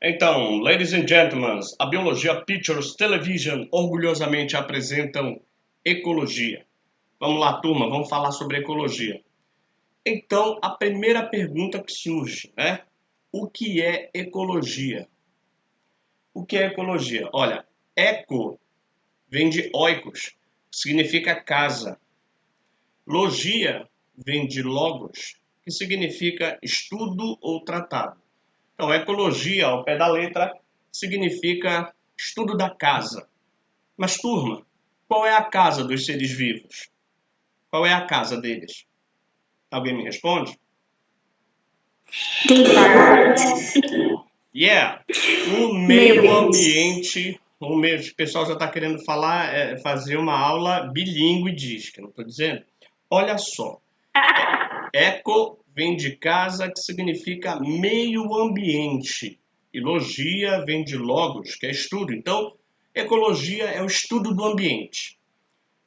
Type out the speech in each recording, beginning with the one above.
Então, ladies and gentlemen, a Biologia Pictures Television orgulhosamente apresentam ecologia. Vamos lá, turma, vamos falar sobre ecologia. Então, a primeira pergunta que surge, né? O que é ecologia? O que é ecologia? Olha, eco vem de oikos, que significa casa. Logia vem de logos, que significa estudo ou tratado. Então, ecologia, ao pé da letra, significa estudo da casa. Mas, turma, qual é a casa dos seres vivos? Qual é a casa deles? Alguém me responde? Yeah! O meio ambiente, o pessoal já está querendo falar, fazer uma aula bilíngue diz, que eu não estou dizendo. Olha só, eco vem de casa, que significa meio ambiente. E logia vem de logos, que é estudo. Então, ecologia é o estudo do ambiente.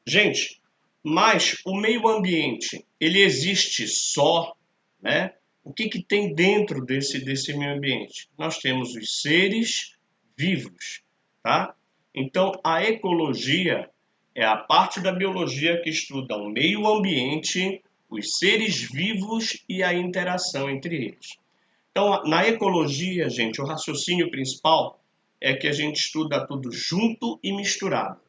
Gente, mas o meio ambiente, ele existe só, né? O que tem dentro desse meio ambiente? Nós temos os seres vivos, tá? Então, a ecologia é a parte da biologia que estuda o meio ambiente, os seres vivos e a interação entre eles. Então, na ecologia, gente, o raciocínio principal é que a gente estuda tudo junto e misturado.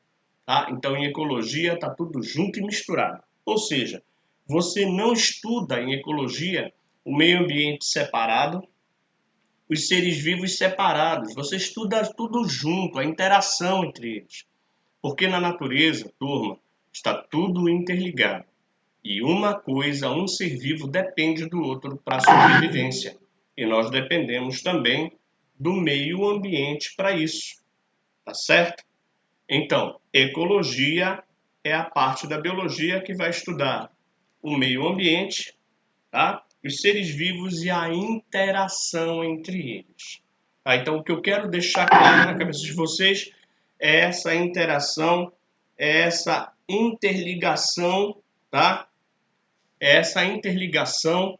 Tá? Então, em ecologia, está tudo junto e misturado. Ou seja, você não estuda em ecologia o meio ambiente separado, os seres vivos separados. Você estuda tudo junto, a interação entre eles. Porque na natureza, turma, está tudo interligado. E uma coisa, um ser vivo depende do outro para a sobrevivência. E nós dependemos também do meio ambiente para isso. Tá certo? Então, ecologia é a parte da biologia que vai estudar o meio ambiente, tá? Os seres vivos e a interação entre eles. Tá? Então, o que eu quero deixar claro na cabeça de vocês é essa interação, é essa interligação, tá? É essa interligação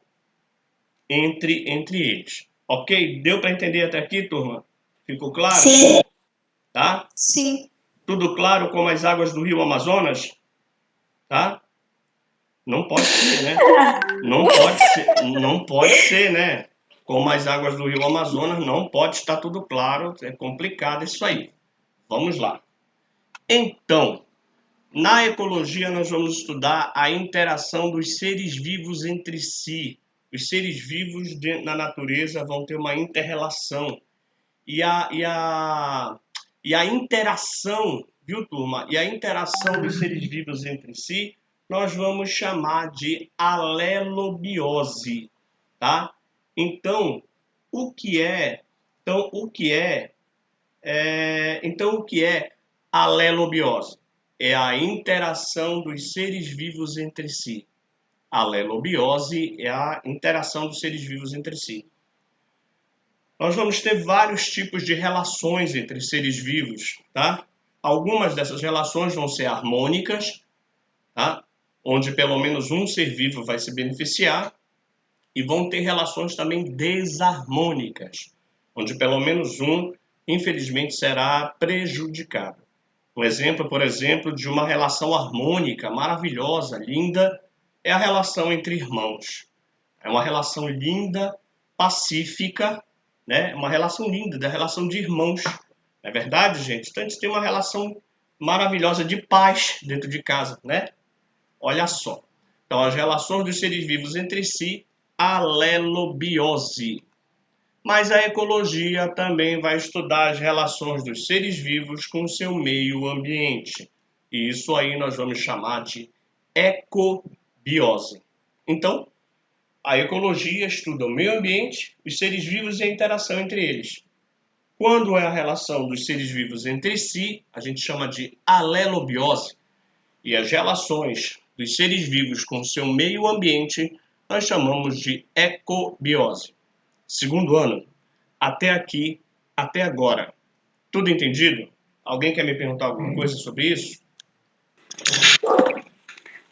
entre eles. Ok? Deu para entender até aqui, turma? Ficou claro? Sim. Tá? Sim. Tudo claro como as águas do rio Amazonas? Tá? Não pode ser, né? Não pode ser, né? Como as águas do rio Amazonas, não pode estar tudo claro, é complicado isso aí. Vamos lá. Então, na ecologia nós vamos estudar a interação dos seres vivos entre si. Os seres vivos na natureza vão ter uma inter-relação. E a interação, viu, turma? E a interação dos seres vivos entre si, nós vamos chamar de alelobiose, tá? Então, o que é? Então, o que é alelobiose? É a interação dos seres vivos entre si. Alelobiose é a interação dos seres vivos entre si. Nós vamos ter vários tipos de relações entre seres vivos, tá? Algumas dessas relações vão ser harmônicas, tá? Onde pelo menos um ser vivo vai se beneficiar, e vão ter relações também desarmônicas, onde pelo menos um, infelizmente, será prejudicado. Um exemplo, por exemplo, de uma relação harmônica, maravilhosa, linda, é a relação entre irmãos. É uma relação linda, pacífica, né? Uma relação linda, da relação de irmãos. Não é verdade, gente? Então a gente tem uma relação maravilhosa de paz dentro de casa, né? Olha só. Então as relações dos seres vivos entre si, alelobiose. Mas a ecologia também vai estudar as relações dos seres vivos com o seu meio ambiente. E isso aí nós vamos chamar de ecobiose. Então, a ecologia estuda o meio ambiente, os seres vivos e a interação entre eles. Quando é a relação dos seres vivos entre si, a gente chama de alelobiose. E as relações dos seres vivos com o seu meio ambiente, nós chamamos de ecobiose. Segundo ano, até aqui, até agora. Tudo entendido? Alguém quer me perguntar alguma coisa sobre isso?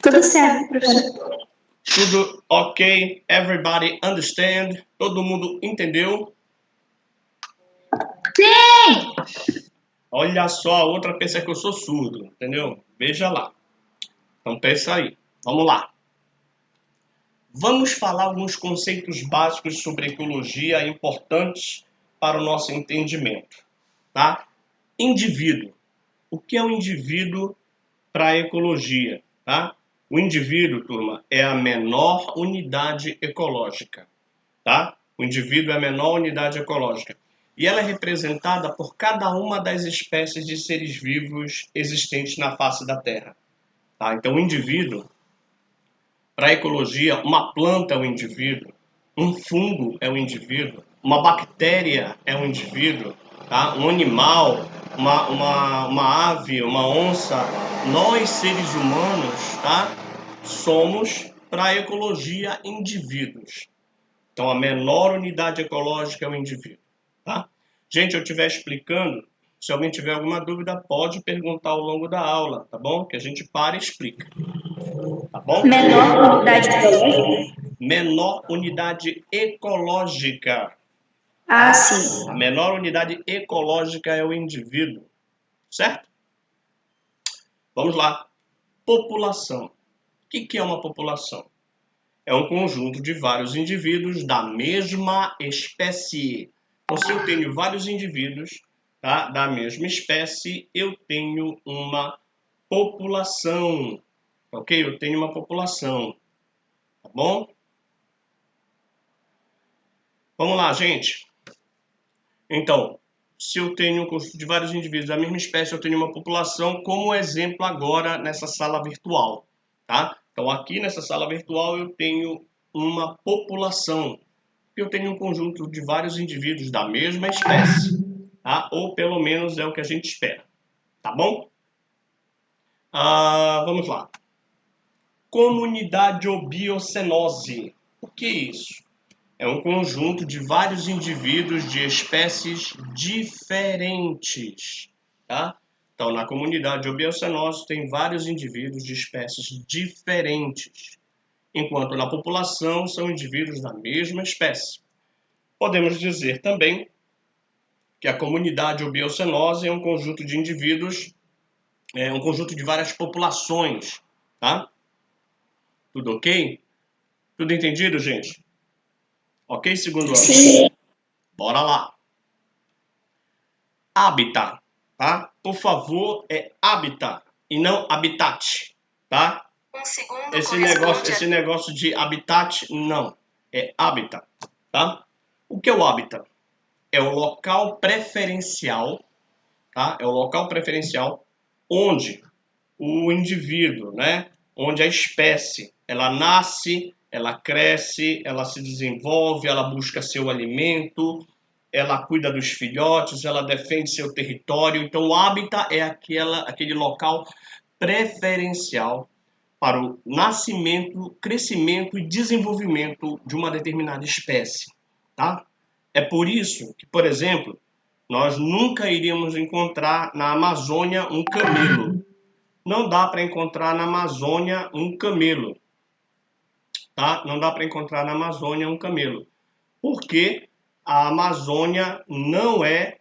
Tudo certo, professor. Tudo ok? Everybody understand? Todo mundo entendeu? Sim! Olha só, a outra pensa que eu sou surdo, entendeu? Veja lá. Então pensa aí. Vamos lá. Vamos falar alguns conceitos básicos sobre ecologia importantes para o nosso entendimento, tá? Indivíduo. O que é um indivíduo para a ecologia, tá? O indivíduo, turma, é a menor unidade ecológica, tá? O indivíduo é a menor unidade ecológica. E ela é representada por cada uma das espécies de seres vivos existentes na face da Terra, tá? Então, o indivíduo, para a ecologia, uma planta é um indivíduo, um fungo é um indivíduo, uma bactéria é um indivíduo, tá? Um animal, uma ave, uma onça, nós seres humanos, tá? Somos, para a ecologia, indivíduos. Então, a menor unidade ecológica é o indivíduo, tá? Gente, eu estiver explicando, se alguém tiver alguma dúvida, pode perguntar ao longo da aula, tá bom? Que a gente para e explica, tá bom? Menor unidade biológica? Menor unidade ecológica. Ah, sim. A menor unidade ecológica é o indivíduo, certo? Vamos lá. População. O que é uma população? É um conjunto de vários indivíduos da mesma espécie. Então, se eu tenho vários indivíduos, tá, da mesma espécie, eu tenho uma população. Ok? Eu tenho uma população. Tá bom? Vamos lá, gente. Então, se eu tenho um conjunto de vários indivíduos da mesma espécie, eu tenho uma população, como exemplo agora nessa sala virtual, tá? Então, aqui nessa sala virtual eu tenho uma população. Eu tenho um conjunto de vários indivíduos da mesma espécie, tá? Ou pelo menos é o que a gente espera, tá bom? Vamos lá. Comunidade ou biocenose. O que é isso? É um conjunto de vários indivíduos de espécies diferentes, tá? Então, na comunidade ou biocenose tem vários indivíduos de espécies diferentes, enquanto na população são indivíduos da mesma espécie. Podemos dizer também que a comunidade ou biocenose é um conjunto de indivíduos, é um conjunto de várias populações, tá? Tudo ok? Tudo entendido, gente? Ok, segundo ano? Sim. Bora lá. Habitat, tá? Por favor, é habitat e não habitat, tá? Um segundo Esse negócio de habitat, não. É habitat, tá? O que é o habitat? É o local preferencial, tá? É o local preferencial onde o indivíduo, né? Onde a espécie, ela nasce, ela cresce, ela se desenvolve, ela busca seu alimento, ela cuida dos filhotes, ela defende seu território. Então, o hábitat é aquele local preferencial para o nascimento, crescimento e desenvolvimento de uma determinada espécie, tá? É por isso que, por exemplo, nós nunca iríamos encontrar na Amazônia um camelo. Não dá para encontrar na Amazônia um camelo, tá? Não dá para encontrar na Amazônia um camelo. Porque a Amazônia não é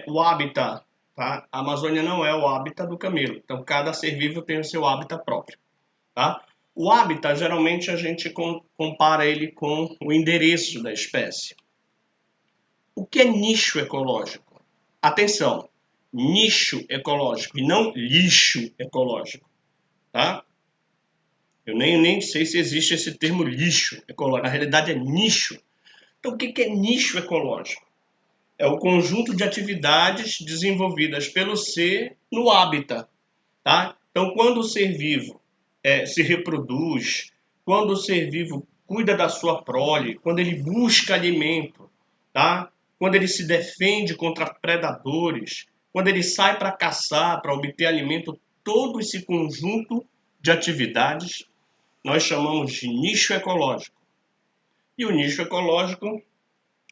o hábitat, tá? A Amazônia não é o hábitat do camelo. Então, cada ser vivo tem o seu hábitat próprio, tá? O hábitat, geralmente, a gente compara ele com o endereço da espécie. O que é nicho ecológico? Atenção, nicho ecológico e não lixo ecológico, tá? Eu nem sei se existe esse termo lixo ecológico. Na realidade, é nicho. Então, o que é nicho ecológico? É o conjunto de atividades desenvolvidas pelo ser no hábitat, tá? Então, quando o ser vivo se reproduz, quando o ser vivo cuida da sua prole, quando ele busca alimento, tá? Quando ele se defende contra predadores, quando ele sai para caçar, para obter alimento, todo esse conjunto de atividades nós chamamos de nicho ecológico. E o nicho ecológico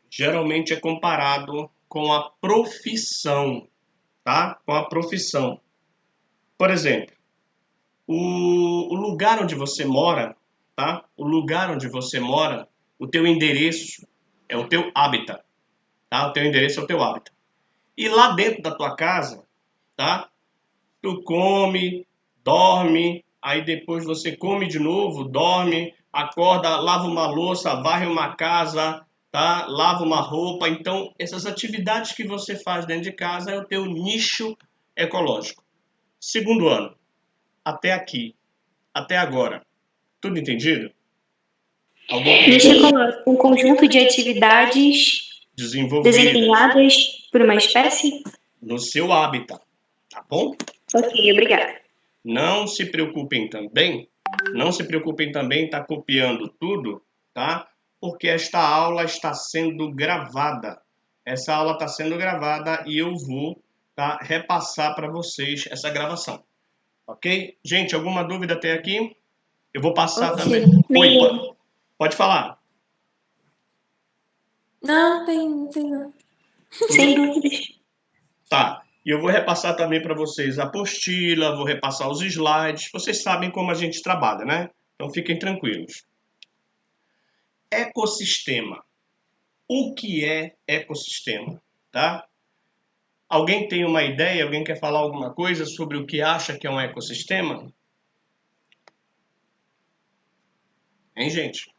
geralmente é comparado com a profissão, tá? Com a profissão. Por exemplo, o lugar onde você mora, tá? O lugar onde você mora, o teu endereço é o teu hábitat, tá? O teu endereço é o teu hábitat. E lá dentro da tua casa, tá? Tu come, dorme, aí depois você come de novo, dorme, acorda, lava uma louça, varre uma casa, tá? Lava uma roupa. Então, essas atividades que você faz dentro de casa é o teu nicho ecológico. Segundo ano, até aqui, até agora, tudo entendido? Algum Nicho ecológico, um conjunto de atividades desenvolvidas desempenhadas por uma espécie? no seu hábitat, tá bom? Ok, obrigada. Não se preocupem também, não se preocupem também em estar copiando tudo, tá? Porque esta aula está sendo gravada. Essa aula está sendo gravada e eu vou, tá, repassar para vocês essa gravação. Ok? Gente, alguma dúvida até aqui? Eu vou passar também. Oi, Nenhum. pode falar. Não, tem não. Sem dúvidas. Tá. E eu vou repassar também para vocês a apostila, vou repassar os slides. Vocês sabem como a gente trabalha, né? Então fiquem tranquilos. Ecossistema. O que é ecossistema? Tá? Alguém tem uma ideia? Alguém quer falar alguma coisa sobre o que acha que é um ecossistema? Hein, gente?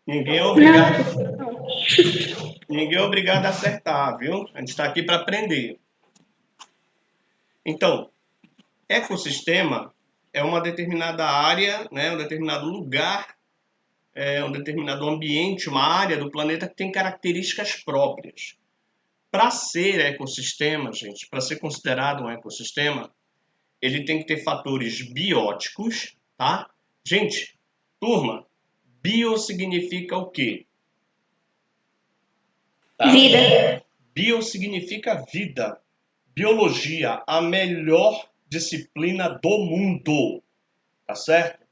Ninguém é obrigado. Ninguém é obrigado a acertar, viu? A gente está aqui para aprender. Então, ecossistema é uma determinada área, né, um determinado lugar, um determinado ambiente, uma área do planeta que tem características próprias. Para ser ecossistema, gente, para ser considerado um ecossistema, ele tem que ter fatores bióticos, tá? Gente, turma, bio significa o quê? Tá? Vida. Bio significa vida. Biologia, a melhor disciplina do mundo, tá certo?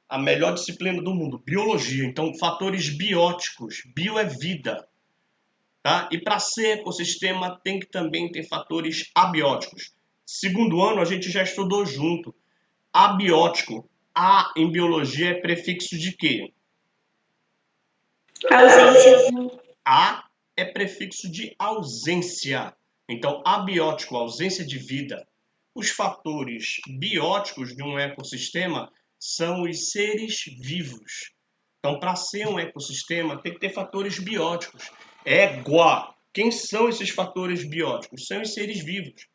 A melhor disciplina do mundo, biologia. Então, fatores bióticos. Bio é vida, tá? E para ser ecossistema tem que também ter fatores abióticos. Segundo ano a gente já estudou junto. Abiótico. A em biologia é prefixo de quê? Ausência. A é prefixo de ausência. Então, abiótico, ausência de vida. Os fatores bióticos de um ecossistema são os seres vivos. Então, para ser um ecossistema, tem que ter fatores bióticos. Égua. Quem são esses fatores bióticos? São os seres vivos.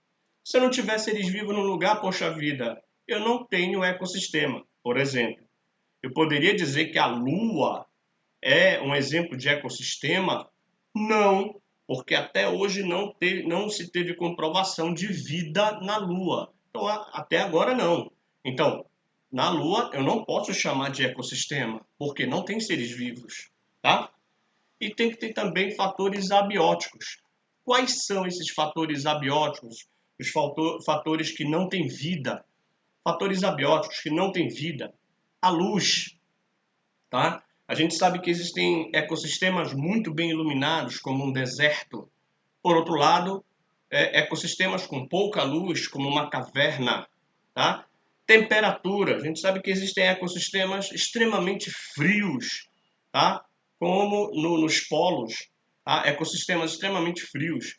Se eu não tiver seres vivos no lugar, poxa vida, eu não tenho ecossistema. Por exemplo, eu poderia dizer que a Lua é um exemplo de ecossistema? Não, porque até hoje não se teve comprovação de vida na Lua. Então, até agora não. Então, na Lua eu não posso chamar de ecossistema, porque não tem seres vivos, tá? E tem que ter também fatores abióticos. Quais são esses fatores abióticos? Os fatores que não têm vida. Fatores abióticos que não têm vida. A luz, tá? A gente sabe que existem ecossistemas muito bem iluminados, como um deserto. Por outro lado, ecossistemas com pouca luz, como uma caverna, tá? Temperatura. A gente sabe que existem ecossistemas extremamente frios, tá? Como nos polos, tá? Ecossistemas extremamente frios.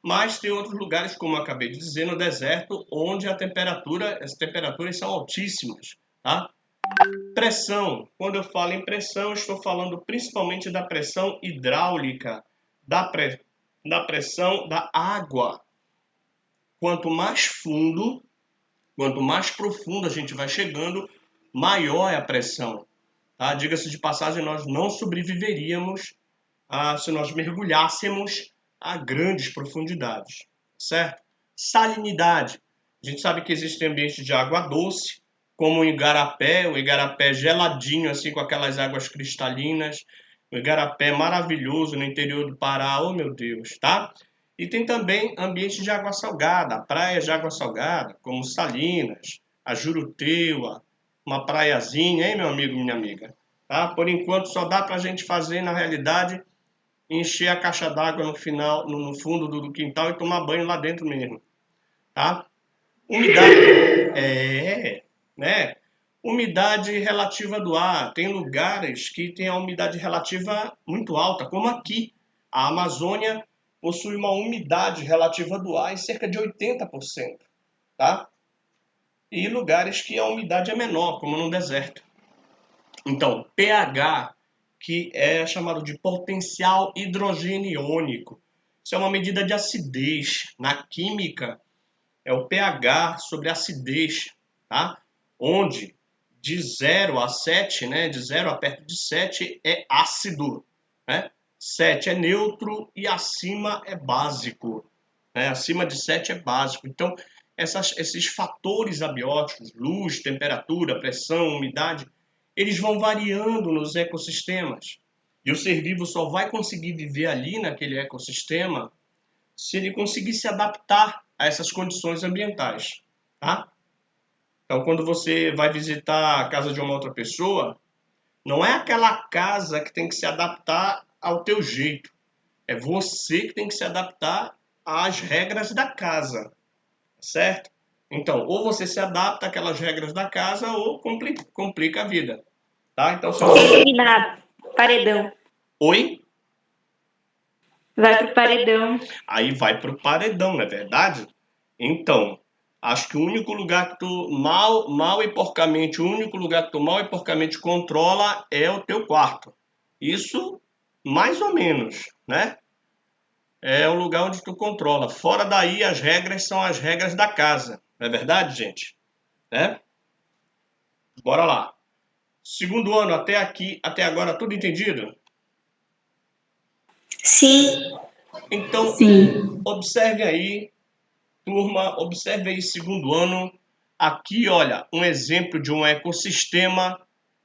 Mas tem outros lugares, como eu acabei de dizer, no deserto, onde as temperaturas são altíssimas, tá? Pressão. Quando eu falo em pressão, eu estou falando principalmente da pressão hidráulica, da pressão da água. Quanto mais fundo, quanto mais profundo a gente vai chegando, maior é a pressão. Tá? Diga-se de passagem, nós não sobreviveríamos se nós mergulhássemos a grandes profundidades, certo? Salinidade. A gente sabe que existem ambientes de água doce, como o igarapé geladinho, assim, com aquelas águas cristalinas, o igarapé maravilhoso no interior do Pará, oh meu Deus, tá? E tem também ambientes de água salgada, praias de água salgada, como Salinas, a Juruteua, uma praiazinha, hein, meu amigo, minha amiga? Tá? Por enquanto só dá pra gente fazer, na realidade, encher a caixa d'água no final, no fundo do quintal e tomar banho lá dentro mesmo, tá? Umidade, né? Umidade relativa do ar. Tem lugares que tem a umidade relativa muito alta, como aqui. A Amazônia possui uma umidade relativa do ar em cerca de 80%, tá? E lugares que a umidade é menor, como no deserto. Então, pH, que é chamado de potencial hidrogeniônico. Isso é uma medida de acidez. Na química, é o pH sobre acidez, tá? Onde de 0 a 7, né? De 0 a perto de 7 é ácido, né? 7 é neutro e acima é básico, né? Acima de 7 é básico. Então, esses fatores abióticos, luz, temperatura, pressão, umidade, eles vão variando nos ecossistemas. E o ser vivo só vai conseguir viver ali naquele ecossistema se ele conseguir se adaptar a essas condições ambientais, tá? Então, quando você vai visitar a casa de uma outra pessoa, não é aquela casa que tem que se adaptar ao teu jeito. É você que tem que se adaptar às regras da casa, certo? Então, ou você se adapta àquelas regras da casa ou complica a vida, tá? Então, se você... Eliminado. Paredão. Oi? Vai pro paredão. Aí vai pro paredão, não é verdade? Então, acho que o único lugar que tu mal e porcamente, o único lugar que tu mal e porcamente controla é o teu quarto. Isso, mais ou menos, né? É o lugar onde tu controla. Fora daí, as regras são as regras da casa. Não é verdade, gente? Né? Bora lá. Segundo ano até aqui, até agora, tudo entendido? Sim. Então, Sim. observe aí, turma, observe aí segundo ano. Aqui, olha, um exemplo de um ecossistema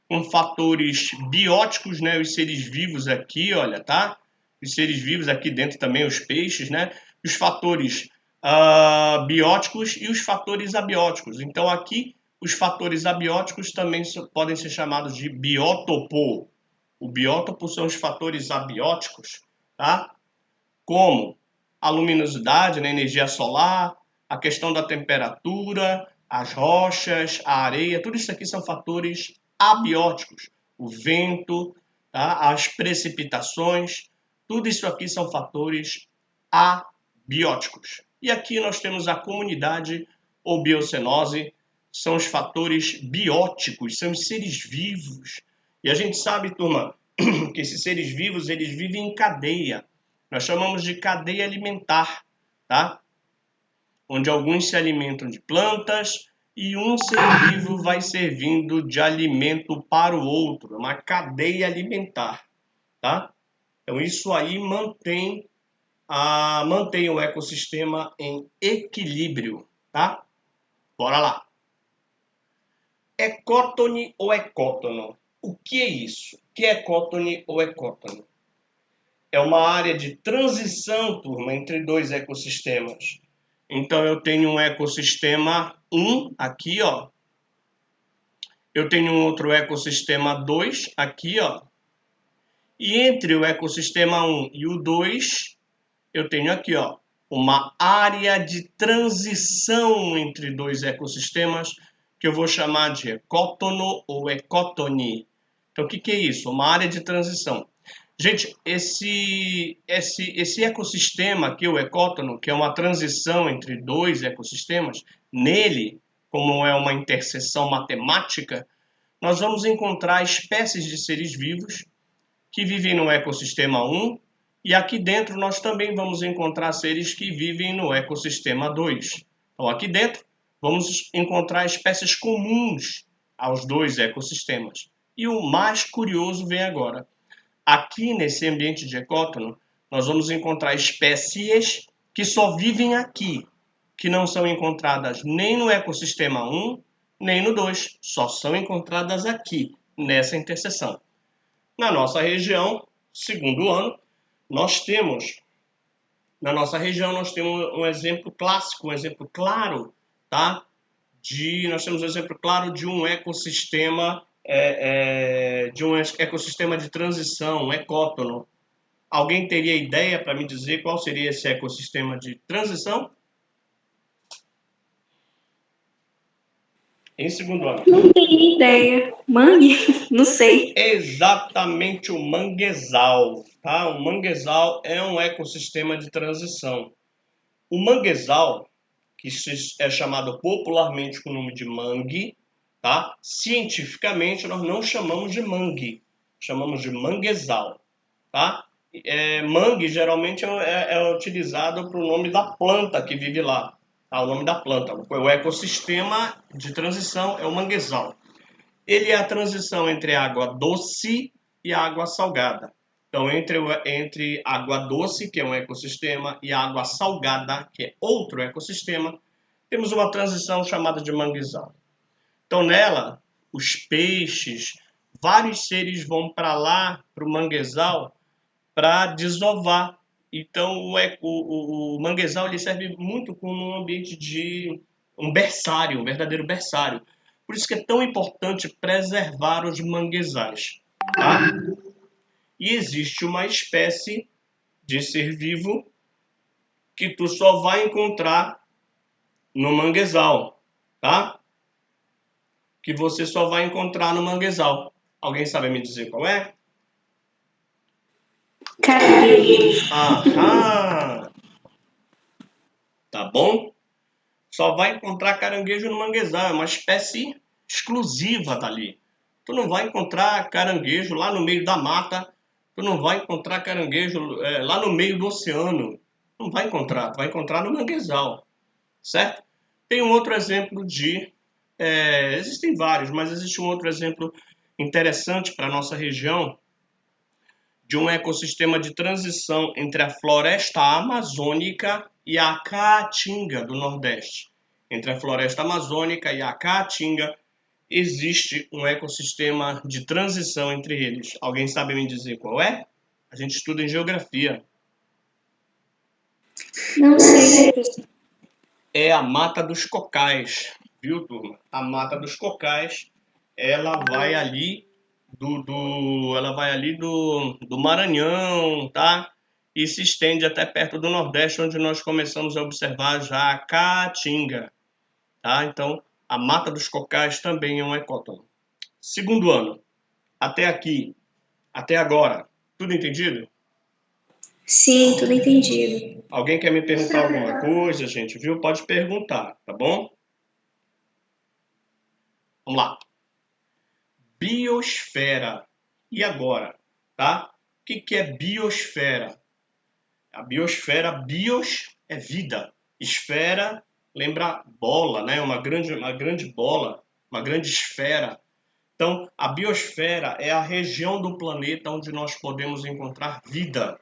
com fatores bióticos, né? Os seres vivos aqui, olha, tá? Os seres vivos aqui dentro também, os peixes, né? Os fatores bióticos e os fatores abióticos. Então, aqui, os fatores abióticos também podem ser chamados de biótopo. O biótopo são os fatores abióticos, tá? Como a luminosidade, né, energia solar, a questão da temperatura, as rochas, a areia, tudo isso aqui são fatores abióticos. O vento, tá? As precipitações, tudo isso aqui são fatores abióticos. E aqui nós temos a comunidade ou biocenose, são os fatores bióticos, são os seres vivos. E a gente sabe, turma, que esses seres vivos, eles vivem em cadeia. Nós chamamos de cadeia alimentar, tá? Onde alguns se alimentam de plantas e um ser vivo vai servindo de alimento para o outro. É uma cadeia alimentar, tá? Então isso aí mantém o ecossistema em equilíbrio, tá? Bora lá. Ecótone ou ecótono? O que é isso? O que é ecótone ou ecótono? É uma área de transição, turma, entre dois ecossistemas. Então, eu tenho um ecossistema 1 aqui, ó. Eu tenho um outro ecossistema 2 aqui, ó. E entre o ecossistema 1 e o 2, eu tenho aqui, ó, uma área de transição entre dois ecossistemas que eu vou chamar de ecótono ou ecótone. Então, o que é isso? Uma área de transição. Gente, esse ecossistema aqui, o ecótono, que é uma transição entre dois ecossistemas, nele, como é uma interseção matemática, nós vamos encontrar espécies de seres vivos que vivem no ecossistema 1 e aqui dentro nós também vamos encontrar seres que vivem no ecossistema 2. Então, aqui dentro vamos encontrar espécies comuns aos dois ecossistemas. E o mais curioso vem agora. Aqui nesse ambiente de ecótono, nós vamos encontrar espécies que só vivem aqui, que não são encontradas nem no ecossistema 1, nem no 2, só são encontradas aqui, nessa interseção. Na nossa região, segundo ano, nós temos um exemplo clássico, um exemplo claro, tá? Nós temos um exemplo claro de um ecossistema de transição, um ecótono. Alguém teria ideia para me dizer qual seria esse ecossistema de transição? Em segundo ano. Não tenho ideia. Mangue? Não sei. Exatamente o manguezal, tá? O manguezal é um ecossistema de transição. O manguezal, que é chamado popularmente com o nome de mangue, tá? Cientificamente nós não chamamos de mangue, chamamos de manguezal, tá? Mangue geralmente é utilizado para o nome da planta que vive lá, tá? O nome da planta. O ecossistema de transição é o manguezal. Ele é a transição entre água doce e água salgada. Então, entre água doce, que é um ecossistema, e água salgada, que é outro ecossistema, temos uma transição chamada de manguezal. Então, nela, os peixes, vários seres vão para lá, para o manguezal, para desovar. Então, o manguezal ele serve muito como um ambiente de um berçário, um verdadeiro berçário. Por isso que é tão importante preservar os manguezais, tá? E existe uma espécie de ser vivo que tu só vai encontrar no manguezal, tá? Que você só vai encontrar no manguezal. Alguém sabe me dizer qual é? Caranguejo. Aham! Tá bom? Só vai encontrar caranguejo no manguezal, é uma espécie exclusiva dali. Tu não vai encontrar caranguejo lá no meio da mata, tu não vai encontrar caranguejo lá no meio do oceano. Não vai encontrar, tu vai encontrar no manguezal, certo? Tem um outro exemplo existem vários, mas existe um outro exemplo interessante para a nossa região, de um ecossistema de transição entre a floresta amazônica e a caatinga do Nordeste. Entre a floresta amazônica e a caatinga existe um ecossistema de transição entre eles. Alguém sabe me dizer qual é? A gente estuda em geografia. Não sei, professor. É a Mata dos Cocais, viu, turma? A Mata dos Cocais, ela vai ali do Maranhão, tá? E se estende até perto do Nordeste, onde nós começamos a observar já a Caatinga, tá? Então, a Mata dos Cocais também é um ecótono. Segundo ano, até aqui, até agora, tudo entendido? Sim, tudo entendido. Alguém quer me perguntar alguma coisa, gente, viu? Pode perguntar, tá bom? Vamos lá. Biosfera. E agora, tá? O que é biosfera? A biosfera, bios é vida. Esfera lembra bola, né? Uma grande bola, uma grande esfera. Então, a biosfera é a região do planeta onde nós podemos encontrar vida,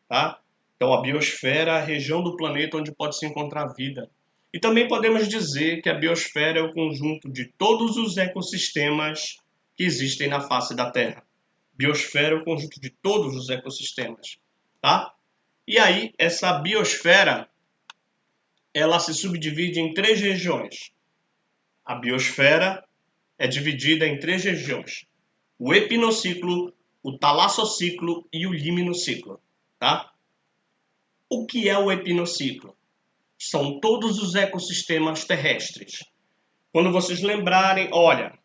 tá? Então, a biosfera é a região do planeta onde pode se encontrar vida. E também podemos dizer que a biosfera é o conjunto de todos os ecossistemas que existem na face da Terra. Biosfera é o conjunto de todos os ecossistemas, tá? E aí, essa biosfera, ela se subdivide em 3 regiões. A biosfera é dividida em 3 regiões. O epinociclo, o talassociclo e o liminociclo, tá? O que é o epinociclo? São todos os ecossistemas terrestres. Quando vocês lembrarem, olha,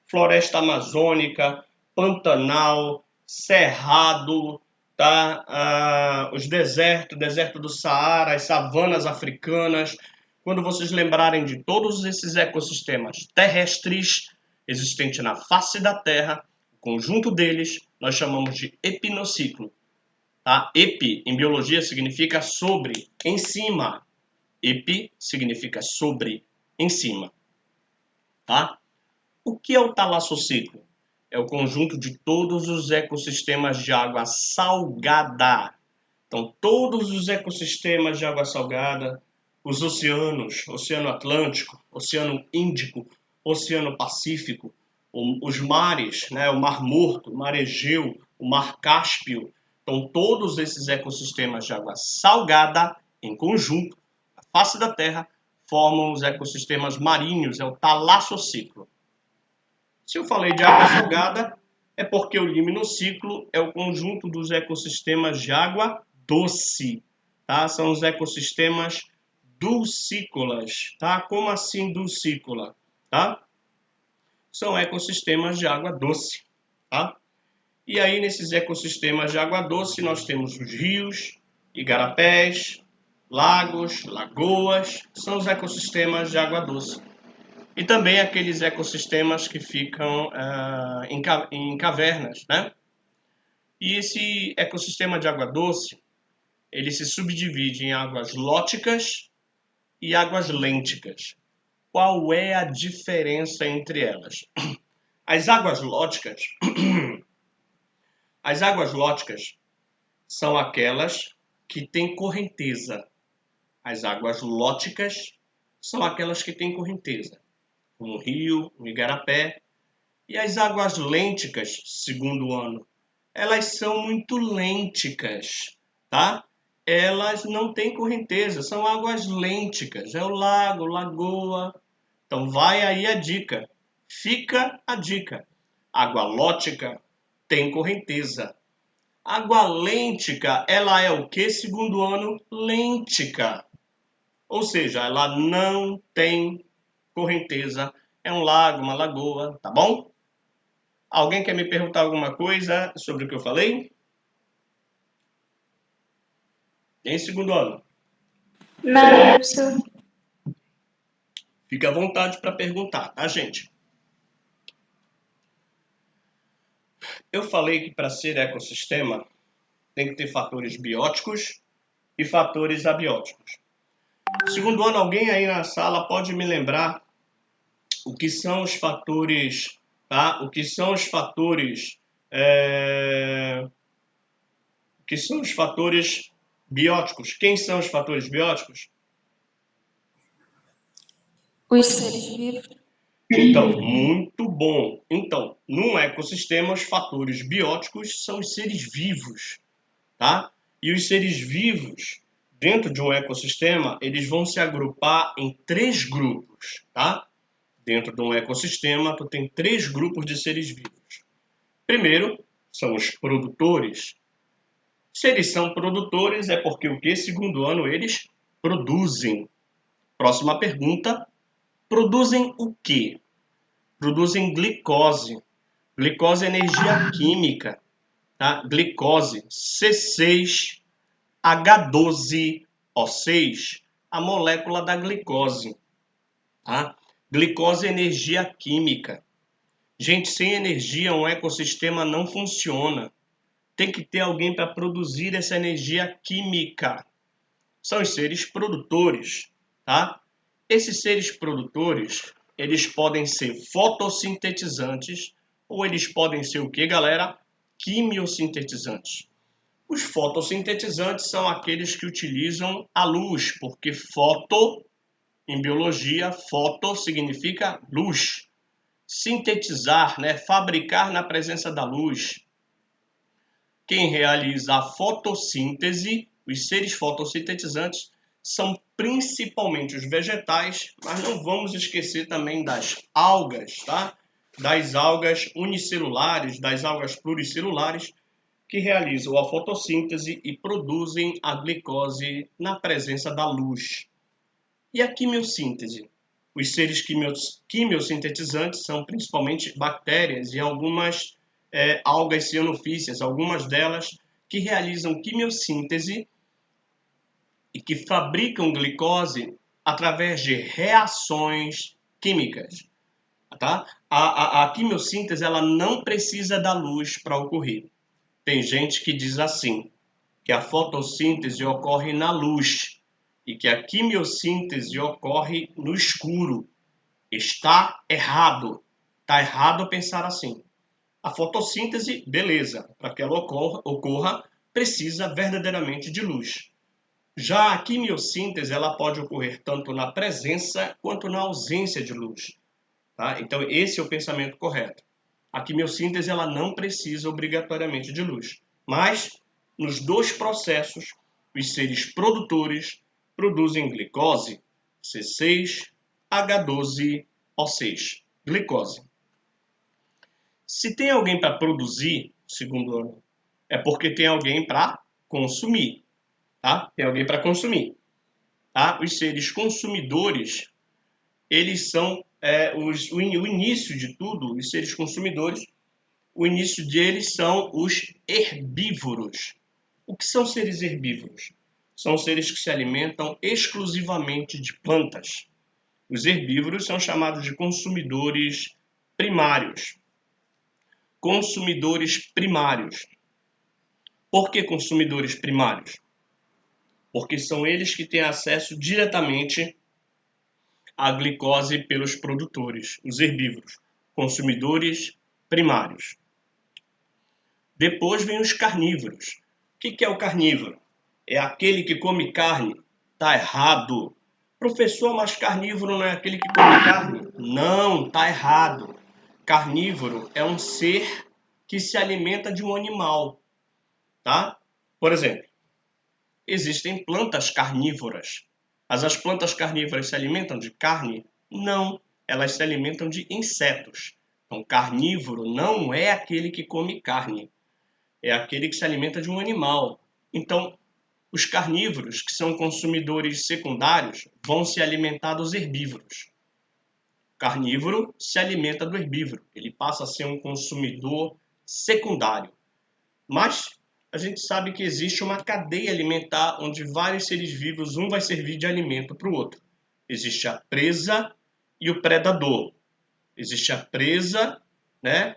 floresta amazônica, Pantanal, Cerrado, tá? Os deserto do Saara, as savanas africanas. Quando vocês lembrarem de todos esses ecossistemas terrestres existentes na face da Terra, o conjunto deles nós chamamos de epinociclo. Tá? Epi, em biologia, significa sobre, em cima. Epi significa sobre, em cima. Tá? O que é o talassociclo? É o conjunto de todos os ecossistemas de água salgada. Então, todos os ecossistemas de água salgada, os oceanos, Oceano Atlântico, Oceano Índico, Oceano Pacífico, os mares, né, o Mar Morto, o Mar Egeu, o Mar Cáspio. Então, todos esses ecossistemas de água salgada, em conjunto, a face da Terra, formam os ecossistemas marinhos, é o talassociclo. Se eu falei de água salgada, é porque o liminociclo é o conjunto dos ecossistemas de água doce, tá? São os ecossistemas dulcícolas, tá? Como assim dulcícola? tá? São ecossistemas de água doce, tá? E aí, nesses ecossistemas de água doce, nós temos os rios, igarapés, lagos, lagoas, são os ecossistemas de água doce. E também aqueles ecossistemas que ficam em cavernas, né? E esse ecossistema de água doce, ele se subdivide em águas lóticas e águas lênticas. Qual é a diferença entre elas? As águas lóticas, as águas lóticas são aquelas que têm correnteza. As águas lóticas são aquelas que têm correnteza, como um rio, um igarapé. E as águas lênticas, segundo o ano, elas são muito lênticas, tá? Elas não têm correnteza, são águas lênticas, é o lago, lagoa. Então vai aí a dica, fica a dica. Água lótica tem correnteza. Água lêntica, ela é o que, segundo ano? Lêntica. Ou seja, ela não tem correnteza. É um lago, uma lagoa, tá bom? Alguém quer me perguntar alguma coisa sobre o que eu falei? Em segundo ano. Não, professor. Fique à vontade para perguntar, tá, gente? Eu falei que para ser ecossistema tem que ter fatores bióticos e fatores abióticos. Segundo ano, alguém aí na sala pode me lembrar o que são os fatores, tá? O que são os fatores, o que são os fatores bióticos? Quem são os fatores bióticos? Os seres vivos. Então, muito bom. Então, num ecossistema, os fatores bióticos são os seres vivos, tá? E os seres vivos, dentro de um ecossistema, eles vão se agrupar em 3 grupos, tá? Dentro de um ecossistema, tu tem 3 grupos de seres vivos. Primeiro, são os produtores. Se eles são produtores, é porque o que? Segundo ano, eles produzem. Próxima pergunta. Produzem o quê? Produzem glicose. Glicose é energia química, tá? Glicose, C6H12O6, a molécula da glicose, tá? Glicose é energia química. Gente, sem energia um ecossistema não funciona. Tem que ter alguém para produzir essa energia química. São os seres produtores, tá? Esses seres produtores, eles podem ser fotossintetizantes ou eles podem ser o que, galera? Quimiosintetizantes. Os fotossintetizantes são aqueles que utilizam a luz, porque foto, em biologia, foto significa luz. Sintetizar, né? Fabricar na presença da luz. Quem realiza a fotossíntese, os seres fotossintetizantes, são principalmente os vegetais, mas não vamos esquecer também das algas, tá? Das algas unicelulares, das algas pluricelulares, que realizam a fotossíntese e produzem a glicose na presença da luz. E a quimiossíntese? Os seres quimiosintetizantes são principalmente bactérias e algumas algas cianofícias, algumas delas que realizam quimiossíntese e que fabricam glicose através de reações químicas. Tá? A quimiossíntese ela não precisa da luz para ocorrer. Tem gente que diz assim, que a fotossíntese ocorre na luz e que a quimiossíntese ocorre no escuro. Está errado. Está errado pensar assim. A fotossíntese, beleza, para que ela ocorra, precisa verdadeiramente de luz. Já a quimiossíntese, ela pode ocorrer tanto na presença quanto na ausência de luz. Tá? Então, esse é o pensamento correto. A quimiossíntese, ela não precisa obrigatoriamente de luz. Mas, nos 2 processos, os seres produtores produzem glicose, C6H12O6, glicose. Se tem alguém para produzir, segundo ano, é porque tem alguém para consumir, tá? Tem alguém para consumir, tá? Os seres consumidores, eles são o início de tudo, os seres consumidores, o início deles são os herbívoros. O que são seres herbívoros? São seres que se alimentam exclusivamente de plantas. Os herbívoros são chamados de consumidores primários. Consumidores primários. Por que consumidores primários? Porque são eles que têm acesso diretamente à glicose pelos produtores, os herbívoros, consumidores primários. Depois vem os carnívoros. O que é o carnívoro? É aquele que come carne? Tá errado. Professor, mas carnívoro não é aquele que come carne? Não, tá errado. Carnívoro é um ser que se alimenta de um animal, tá? Por exemplo, existem plantas carnívoras. Mas as plantas carnívoras se alimentam de carne? Não, elas se alimentam de insetos. Então, carnívoro não é aquele que come carne, é aquele que se alimenta de um animal. Então, os carnívoros, que são consumidores secundários, vão se alimentar dos herbívoros. O carnívoro se alimenta do herbívoro, ele passa a ser um consumidor secundário. Mas a gente sabe que existe uma cadeia alimentar onde vários seres vivos, um vai servir de alimento para o outro. Existe a presa e o predador. Existe a presa, né,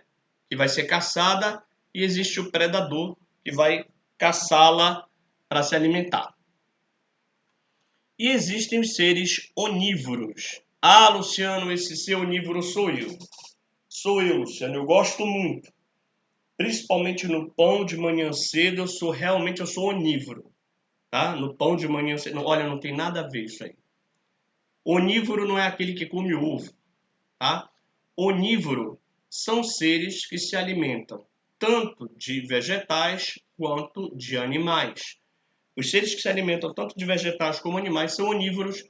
que vai ser caçada, e existe o predador, que vai caçá-la para se alimentar. E existem os seres onívoros. Ah, Luciano, esse ser onívoro sou eu. Sou eu, Luciano, eu gosto muito. Principalmente no pão de manhã cedo, eu sou onívoro. Tá? No pão de manhã cedo, olha, não tem nada a ver isso aí. Onívoro não é aquele que come ovo. Tá? Onívoro são seres que se alimentam tanto de vegetais quanto de animais. Os seres que se alimentam tanto de vegetais como animais são onívoros,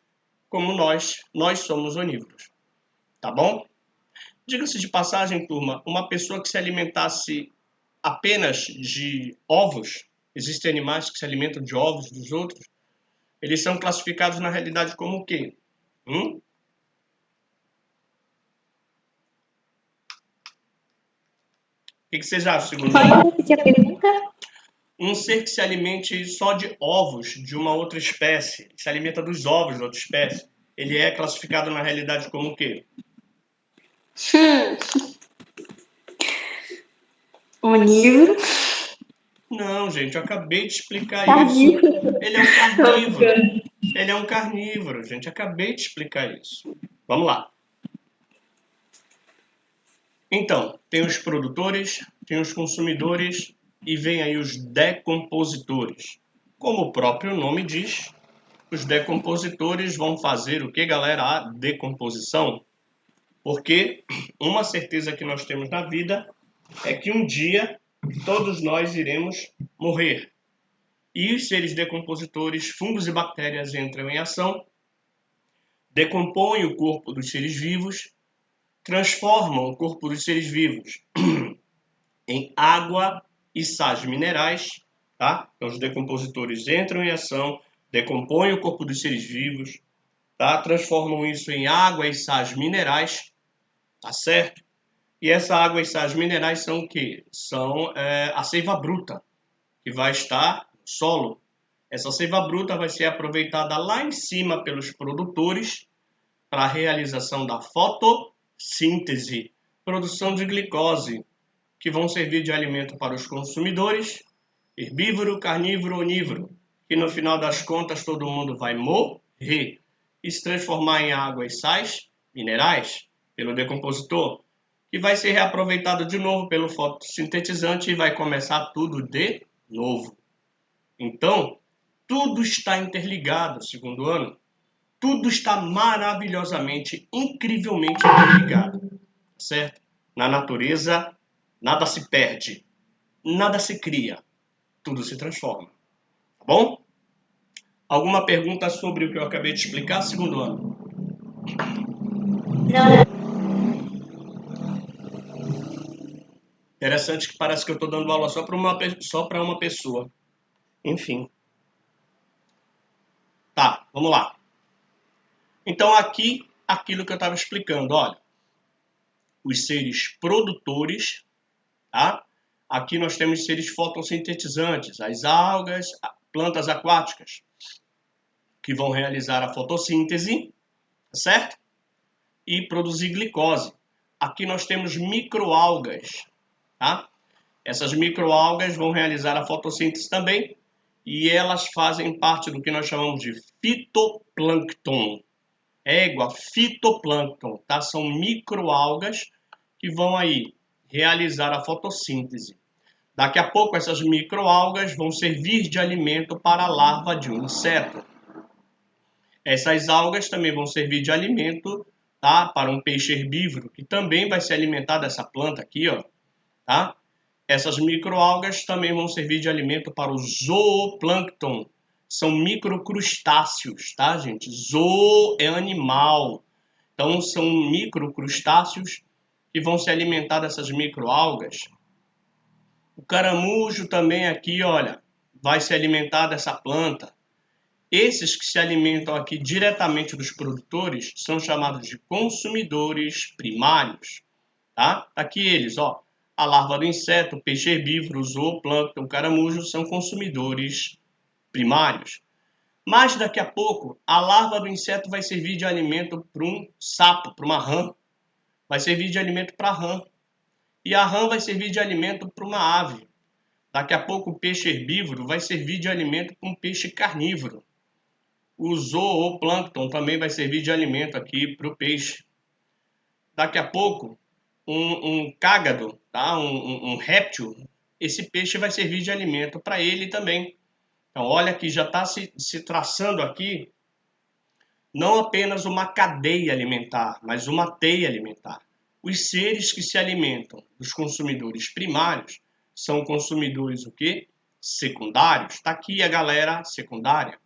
como nós somos onívoros. Tá bom? Diga-se de passagem, turma, uma pessoa que se alimentasse apenas de ovos, existem animais que se alimentam de ovos dos outros, eles são classificados na realidade como o quê? O que vocês acham, segundo Pode repetir a pergunta? Um ser que se alimente só de ovos de uma outra espécie, se alimenta dos ovos de outra espécie, ele é classificado na realidade como o quê? Onívoro. Não, gente, eu acabei de explicar Carnívoro. isso. Ele é um carnívoro. Ele é um carnívoro, gente. Acabei de explicar isso. Vamos lá. Então, tem os produtores, tem os consumidores e vem aí os decompositores. Como o próprio nome diz, os decompositores vão fazer o que, galera? A decomposição. Porque uma certeza que nós temos na vida é que um dia todos nós iremos morrer. E os seres decompositores, fungos e bactérias entram em ação, decompõem o corpo dos seres vivos, transformam o corpo dos seres vivos em água e sais minerais, tá? Então os decompositores entram em ação, decompõem o corpo dos seres vivos, tá? Transformam isso em água e sais minerais, tá certo? E essa água e sais minerais são o quê? São a seiva bruta, que vai estar no solo. Essa seiva bruta vai ser aproveitada lá em cima pelos produtores para a realização da fotossíntese, produção de glicose, que vão servir de alimento para os consumidores, herbívoro, carnívoro, onívoro, que no final das contas todo mundo vai morrer e se transformar em água e sais minerais pelo decompositor, que vai ser reaproveitado de novo pelo fotossintetizante e vai começar tudo de novo. Então, tudo está interligado, segundo ano. Tudo está maravilhosamente, incrivelmente interligado, certo? Na natureza, nada se perde, nada se cria, tudo se transforma, tá bom? Alguma pergunta sobre o que eu acabei de explicar, segundo ano? Não. Interessante que parece que eu estou dando aula só para uma pessoa. Enfim. Tá, vamos lá. Então aqui aquilo que eu estava explicando. Olha, os seres produtores, tá? Aqui nós temos seres fotossintetizantes, as algas, plantas aquáticas, que vão realizar a fotossíntese, certo? E produzir glicose. Aqui nós temos microalgas, tá? Essas microalgas vão realizar a fotossíntese também e elas fazem parte do que nós chamamos de fitoplâncton. Fitoplâncton, tá? São microalgas que vão aí realizar a fotossíntese. Daqui a pouco essas microalgas vão servir de alimento para a larva de um inseto. Essas algas também vão servir de alimento, tá? Para um peixe herbívoro, que também vai se alimentar dessa planta aqui, ó, tá? Essas microalgas também vão servir de alimento para o zooplâncton. São microcrustáceos, tá, gente? Zoo é animal. Então, são microcrustáceos que vão se alimentar dessas microalgas. O caramujo também aqui, olha, vai se alimentar dessa planta. Esses que se alimentam aqui diretamente dos produtores são chamados de consumidores primários, tá? Aqui eles, ó, a larva do inseto, o peixe herbívoro, o zooplâncton, o caramujo são consumidores primários. Mas daqui a pouco, a larva do inseto vai servir de alimento para um sapo, para uma rã. Vai servir de alimento para a rã. E a rã vai servir de alimento para uma ave. Daqui a pouco, o peixe herbívoro vai servir de alimento para um peixe carnívoro. O zooplâncton também vai servir de alimento aqui para o peixe. Daqui a pouco, um cágado, tá? um réptil, esse peixe vai servir de alimento para ele também. Então, olha que já está se traçando aqui não apenas uma cadeia alimentar, mas uma teia alimentar. Os seres que se alimentam dos consumidores primários são consumidores o quê? Secundários. Está aqui a galera secundária.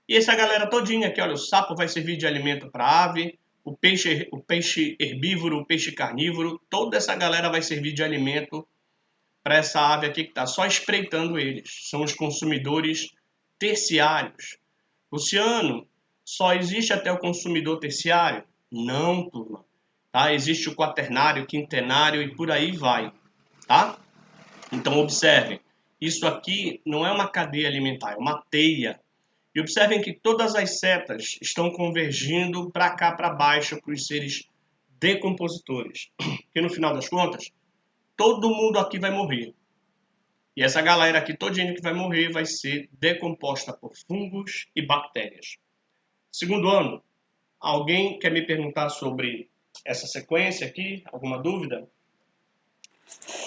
E essa galera todinha aqui, olha, o sapo vai servir de alimento para a ave, o peixe herbívoro, o peixe carnívoro, toda essa galera vai servir de alimento para essa ave aqui que está só espreitando eles. São os consumidores terciários. Luciano, só existe até o consumidor terciário? Não, turma. Tá? Existe o quaternário, quintenário e por aí vai. Tá? Então, observem. Isso aqui não é uma cadeia alimentar, é uma teia. E observem que todas as setas estão convergindo para cá, para baixo, para os seres decompositores. Porque no final das contas, todo mundo aqui vai morrer. E essa galera aqui todinha que vai morrer vai ser decomposta por fungos e bactérias. Segundo ano, alguém quer me perguntar sobre essa sequência aqui? Alguma dúvida?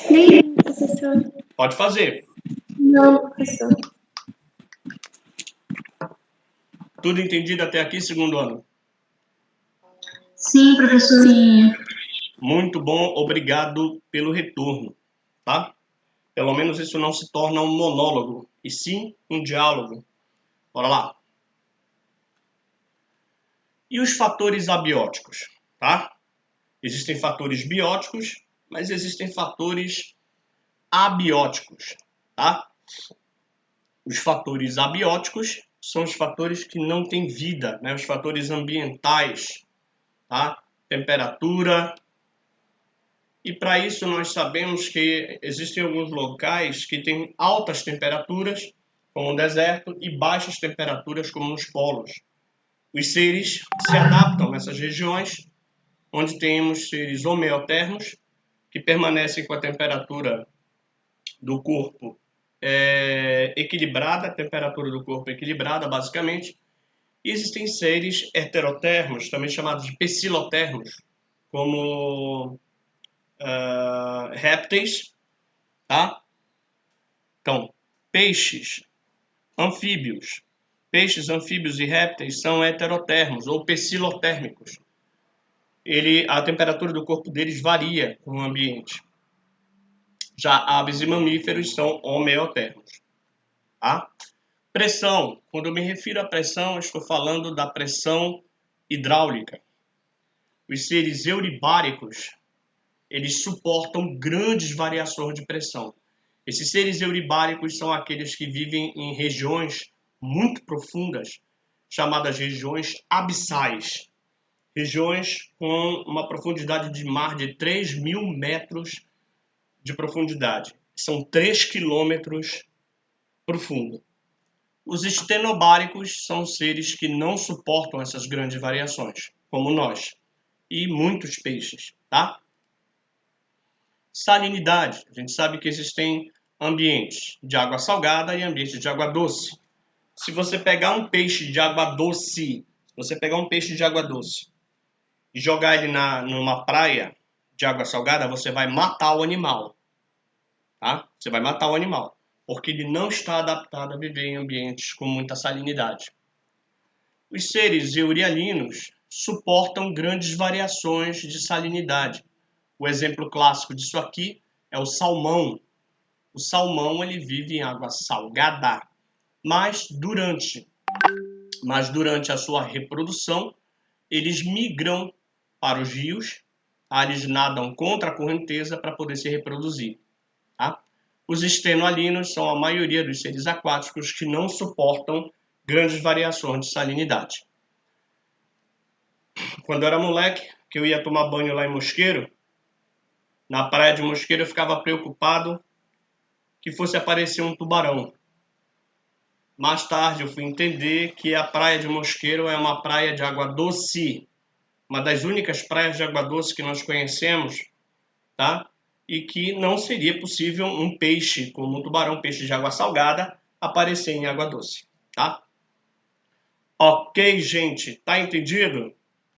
Nem, professor. Pode fazer. Não, professor. Tudo entendido até aqui, segundo ano? Sim, professor. Sim. Muito bom, obrigado pelo retorno, tá? Pelo menos isso não se torna um monólogo, e sim um diálogo. Bora lá. E os fatores abióticos, tá? Existem fatores bióticos, mas existem fatores abióticos, tá? Os fatores abióticos são os fatores que não têm vida, né? Os fatores ambientais, tá? Temperatura. E para isso nós sabemos que existem alguns locais que têm altas temperaturas, como o deserto, e baixas temperaturas, como nos polos. Os seres se adaptam nessas regiões, onde temos seres homeotermos, que permanecem com a temperatura do corpo equilibrada, a temperatura do corpo equilibrada, basicamente. E existem seres heterotermos, também chamados de pecilotermos, como répteis, tá? Então, peixes, anfíbios. Peixes, anfíbios e répteis são heterotermos ou pecilotérmicos. A temperatura do corpo deles varia com o ambiente. Já aves e mamíferos são homeotermos. Tá? Pressão. Quando eu me refiro à pressão, eu estou falando da pressão hidráulica. Os seres euribáricos, eles suportam grandes variações de pressão. Esses seres euribáricos são aqueles que vivem em regiões muito profundas, chamadas regiões abissais. regiões com uma profundidade de mar de 3.000 metros de profundidade. São 3 quilômetros profundo. Os estenobáricos são seres que não suportam essas grandes variações, como nós, e muitos peixes, tá? Salinidade. A gente sabe que existem ambientes de água salgada e ambientes de água doce. Se você pegar um peixe de água doce, e jogar ele numa praia de água salgada, você vai matar o animal, tá? Você vai matar o animal, porque ele não está adaptado a viver em ambientes com muita salinidade. Os seres eurialinos suportam grandes variações de salinidade. O exemplo clássico disso aqui é o salmão. O salmão ele vive em água salgada, mas durante a sua reprodução, eles migram para os rios, eles nadam contra a correnteza para poder se reproduzir. Tá? Os estenoalinos são a maioria dos seres aquáticos que não suportam grandes variações de salinidade. Quando eu era moleque, que eu ia tomar banho lá em Mosqueiro, na praia de Mosqueiro eu ficava preocupado que fosse aparecer um tubarão. Mais tarde eu fui entender que a praia de Mosqueiro é uma praia de água doce, uma das únicas praias de água doce que nós conhecemos, tá? E que não seria possível um peixe, como um tubarão, peixe de água salgada, aparecer em água doce, tá? Ok, gente, tá entendido?